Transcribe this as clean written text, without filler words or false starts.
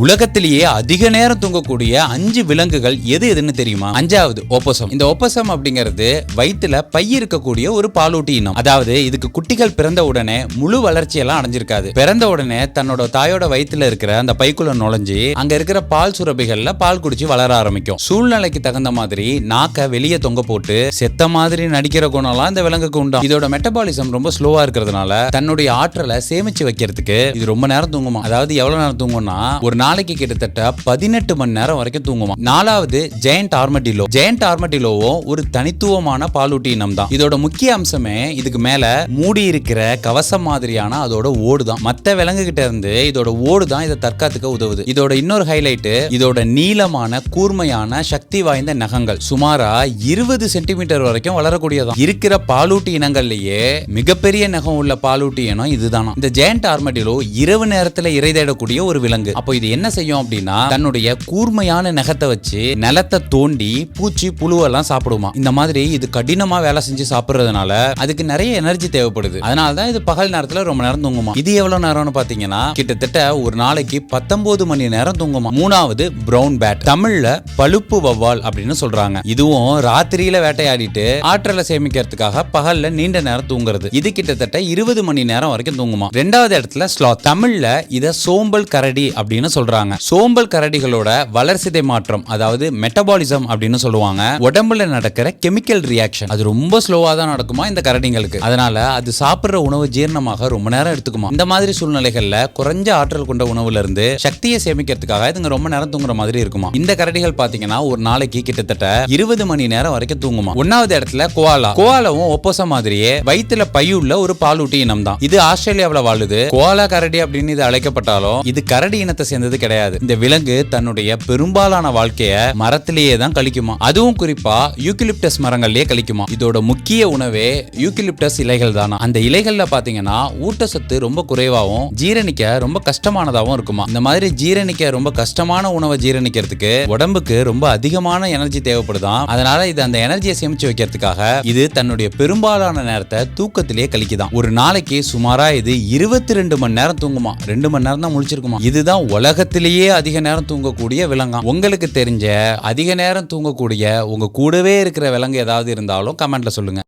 உலகத்திலேயே அதிக நேரம் தூங்கக்கூடிய 5 விலங்குகள் எது எதுன்னு தெரியுமா? 5வது ஒப்பசம். இந்த ஒப்பசம் அப்படிங்கிறது வயிற்றுல பை இருக்கக்கூடிய ஒரு பாலூட்டி இனம். அதாவது இதுக்கு குட்டிகள் பிறந்த உடனே முழு வளர்ச்சியெல்லாம் அடைஞ்சிருக்காது. பிறந்த உடனே தன்னோட தாயோட வயிற்றுல இருக்கிற அந்த பைக்குள்ள நுழைஞ்சு அங்க இருக்கிற பால் சுரப்பிகள்ல பால் குடிச்சு வளர ஆரம்பிக்கும். சூழ்நிலைக்கு தகுந்த மாதிரி நாக்க வெளியே தொங்க போட்டு செத்த மாதிரி நடிக்கிற குணம்லாம் இந்த விலங்குக்கு உண்டா. இதோட மெட்டபாலிசம் ரொம்ப ஸ்லோவா இருக்கிறதுனால தன்னுடைய ஆற்றலை சேமிச்சு வைக்கிறதுக்கு இது ரொம்ப நேரம் தூங்குமா. அதாவது எவ்வளவு நேரம் தூங்கும்னா ஒரு நாளைக்கு கிட்டத்தட்ட 18 மணி நேரம் வரைக்கும் தூங்குமா. 4வது ஜெயண்ட் ஆர்மடிலோ. ஜெயண்ட் ஆர்மடிலோவும் ஒரு தனித்துவமான பாலூட்டி இனம் தான். இதோட முக்கிய அம்சமே இதுக்கு மேல மூடி இருக்கிற கவசம் மாதிரியான அதோட ஓடு தான். மத்த விலங்கு கிட்ட இருந்து இதோட ஓடு தான் இதை தற்காத்துக்க உதவுது. இதோட இன்னொரு ஹைலைட் இதோட நீளமான கூர்மையான சக்தி வாய்ந்த நகங்கள். சுமாரா 20 சென்டிமீட்டர் வரைக்கும் வளரக்கூடியதான். இருக்கிற பாலூட்டி இனங்கள்லயே மிகப்பெரிய நகம் உள்ள பாலூட்டி இனம் இதுதானா. இந்த ஜெயண்ட் ஆர்மடிலோ இரவு நேரத்துல இறை தேடக்கூடிய ஒரு விலங்கு. அப்போ இது என்ன செய்யும் அப்படின்னா தன்னுடைய கூர்மையான நகத்தை வச்சு நிலத்தை தோண்டி பூச்சி புழுவெல்லாம் சாப்பிடுமா. இந்த மாதிரி இது கடினமா வேலை செஞ்சு சாப்பிடுறதுனால அதுக்கு நிறைய எனர்ஜி தேவைப்படுது. அதனாலதான் இது பகல் நேரத்துல ரொம்ப நேரம் தூங்குமா. இது எவ்வளவு நேரம்னு பாத்தீங்கன்னா கிட்டத்தட்ட ஒரு நாளைக்கு 19 மணி நேரம் தூங்குமா. 3வது பிரவுன் பேட். தமிழ்ல பழுப்பு வவ்வால் அப்படின்னு சொல்றாங்க. இதுவும் ராத்திரியில வேட்டையாடிட்டு ஆற்றலை சேமிக்கிறதுக்காக பகல்ல நீண்ட நேரம் தூங்குறது. இது கிட்டத்தட்ட 20 மணி நேரம் வரைக்கும் தூங்குமா. 2வது இடத்துல ஸ்லாத். தமிழ்ல இத சோம்பல் கரடி அப்படின்னு சொல்றாங்க. சோம்பல் கரடிகளோட வளர்சிதை மாற்றம் அதாவது மெட்டபாலிசம் அப்படின்னு சொல்லுவாங்க. உடம்புல நடக்கிற கெமிக்கல் ரியாக்ஷன் அது ரொம்ப ஸ்லோவா தான் நடக்குமா இந்த கரடிங்களுக்கு. அதனால அது சாப்பிடுற உணவு ஜீரணமாக ரொம்ப நேரம் எடுத்துக்குமா. இந்த மாதிரி சூழ்நிலைகள்ல குறைஞ்ச ஆற்றல் கொண்ட உணவுல இருந்து சக்தியை சேமிக்கிறதுக்காக இதுங்க ரொம்ப நேரம் தூங்குற மாதிரி இருக்குமா. இந்த கரடிகள் பாத்தீங்கன்னா ஒரு நாளைக்கு கிட்டத்தட்ட 20 மணி நேரம் வரைக்கும் தூங்குமா. 1வது இடத்துல கோவாலா. கோவாலாவும் ஒப்போசம் மாதிரியே வயிற்றுல பையுள்ள ஒரு பாலூட்டி இனம் தான். இது ஆஸ்திரேலியாவில் வாழுது. கோவாலா கரடி அப்படின்னு இது அழைக்கப்பட்டாலும் இது கரடி இனத்தை சேர்ந்தது கிடையாது. இந்த விலங்கு தன்னுடைய பெரும்பாலான வாழ்க்கைய மரத்திலேயே தான் கழிக்குமா. அதுவும் குறிப்பா யூக்கலிப்டஸ் மரங்கள்லயே கழிக்குமா. இதோட முக்கிய உணவே யூக்கலிப்டஸ் இலைகள் தானா. அந்த இலைகள்ல பாத்தீங்கன்னா ஊட்டச்சத்து ரொம்ப குறைவாகவும் ஜீரணிக்க ரொம்ப கஷ்டமானதாகவும் இருக்குமா. இந்த மாதிரி ஜீரணிக்க ரொம்ப கஷ்டமான உணவை ஜீரணிக்கிறதுக்கு உடம்புக்கு ரொம்ப அதிகமான எனர்ஜி தேவைப்படுதான். அதனால இது அந்த எனர்ஜியை சேமிச்சு வைக்கிறதுக்காக இது தன்னுடைய பெரும்பாலான நேரத்தை தூக்கத்திலேயே கழிக்குதான். ஒரு நாளைக்கு சுமாரா இது 22 மணி நேரம் தூங்குமா. 2 மணி நேரம் தான் முழிச்சிருக்குமா. இதுதான் உலகத்திலேயே அதிக நேரம் தூங்கக்கூடிய விலங்கு. உங்களுக்கு தெரிஞ்ச அதிக நேரம் தூங்கக்கூடிய உங்க கூடவே இருக்கிற விலங்கு ஏதாவது இருந்தாலும் கமெண்ட்ல சொல்லுங்க.